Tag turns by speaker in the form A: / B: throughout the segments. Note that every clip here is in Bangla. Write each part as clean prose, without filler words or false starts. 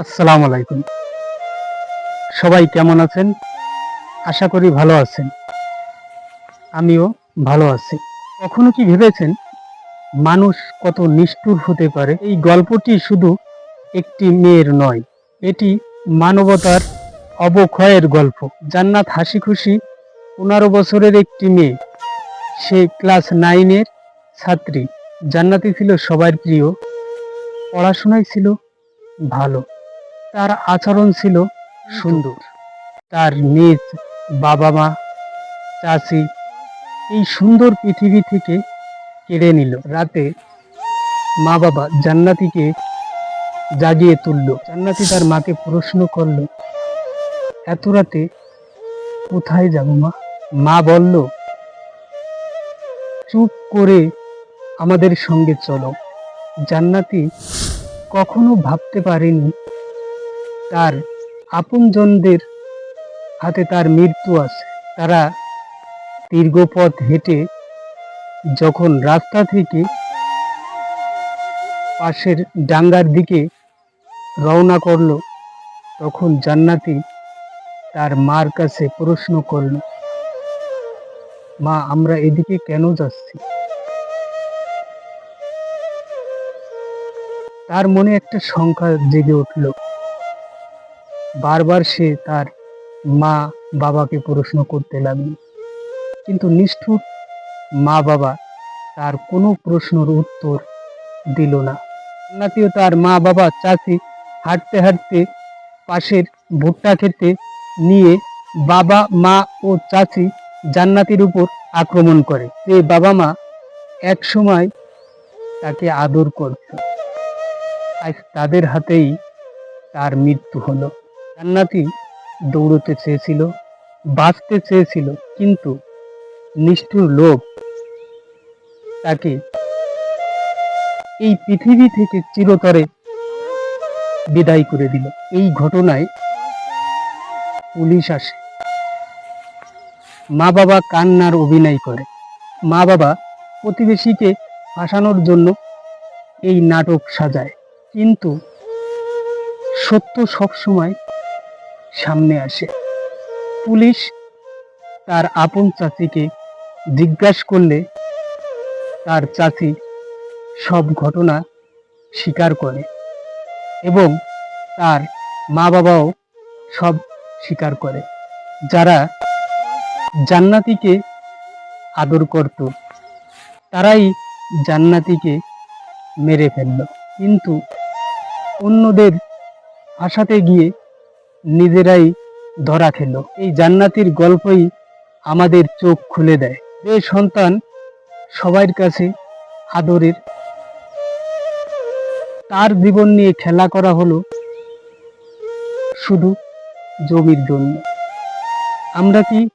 A: আসসালামু আলাইকুম। সবাই কেমন আছেন? আশা করি ভালো আছেন। আমিও ভালো আছি। কখনো কি ভেবেছেন মানুষ কত নিষ্ঠুর হতে পারে? এই গল্পটি শুধু একটি মেয়ের নয়, এটি মানবতার অবক্ষয়ের গল্প। জান্নাত হাসিখুশি 15 বছরের একটি মেয়ে। সে ক্লাস 9 এর ছাত্রী। জান্নাতি ছিল সবার প্রিয়, পড়াশোনায় ছিল ভালো, তার আচরণ ছিল সুন্দর। তার নিজ বাবা-মা, চাচী এই সুন্দর পৃথিবী থেকে কেড়ে নিল। রাতে মা-বাবা জান্নাতীকে জাগিয়ে তুলল। জান্নাতী তার মাকে প্রশ্ন করল, "এত রাতে কোথায় যাব মা?" মা বলল, "চুপ করে আমাদের সঙ্গে চলো।" জান্নাতী কখনো ভাবতে পারেনি তার আপনজনদের হাতে তার মৃত্যু আছে। তারা দীর্ঘ পথ হেঁটে যখন রাস্তা থেকে পাশের ডাঙ্গার দিকে রওনা করল, তখন জান্নাতী তার মার কাছে প্রশ্ন করল, "মা, আমরা এদিকে কেন যাচ্ছি?" তার মনে একটা শঙ্কা জেগে উঠল। বারবার সে তার মা বাবাকে প্রশ্ন করতে লাগলো, কিন্তু নিষ্ঠুর মা বাবা তার কোনো প্রশ্নের উত্তর দিল না। জান্নাতীও তার মা বাবা চাচী হাঁটতে হাঁটতে পাশের ভুট্টা খেতে নিয়ে বাবা মা ও চাচী জান্নাতীর উপর আক্রমণ করে। যে বাবা মা এক সময় তাকে আদর করত, আজ তাদের হাতেই তার মৃত্যু হলো। জান্নাতী দৌড়তে চেয়েছিল, বাঁচতে চেয়েছিল, কিন্তু নিষ্ঠুর লোভ তাকে এই পৃথিবী থেকে চিরতরে বিদায় করে দিল। এই ঘটনায় পুলিশ আসে। মা বাবা কান্নার অভিনয় করে। মা বাবা প্রতিবেশীকে ফাঁসানোর জন্য এই নাটক সাজায়, কিন্তু সত্য সবসময় সামনে আসে। পুলিশ তার আপন চাচিকে জিজ্ঞাসা করলে তার চাচি সব ঘটনা স্বীকার করে এবং তার মা বাবাও সব স্বীকার করে। যারা জান্নাতীকে আদর করত তারাই জান্নাতীকে মেরে ফেলল, কিন্তু অন্যদের ফাঁসাতে গিয়ে নিজেরাই ধরা খেল। এই জান্নাতীর গল্পই আমাদের চোখ খুলে দেয় যে সন্তান সবার কাছে আদরের, তার জীবন নিয়ে খেলা করা হলো শুধু জমির জন্য। আমরা কি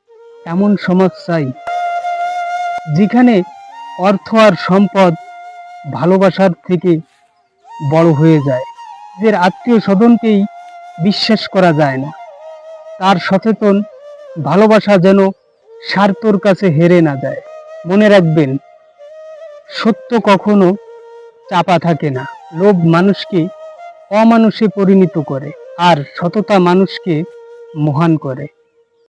A: এমন সমাজ চাই যেখানে অর্থ আর সম্পদ ভালোবাসার থেকে বড় হয়ে যায়? নিজের আত্মীয় স্বজনকেই বিশ্বাস করা যায় না। তার সচেতন ভালোবাসা যেন স্বার্থর কাছে হেরে না যায়। মনে রাখবেন, সত্য কখনো চাপা থাকে না। লোভ মানুষকে অমানুষে পরিণত করে, আর সততা মানুষকে মহান করে।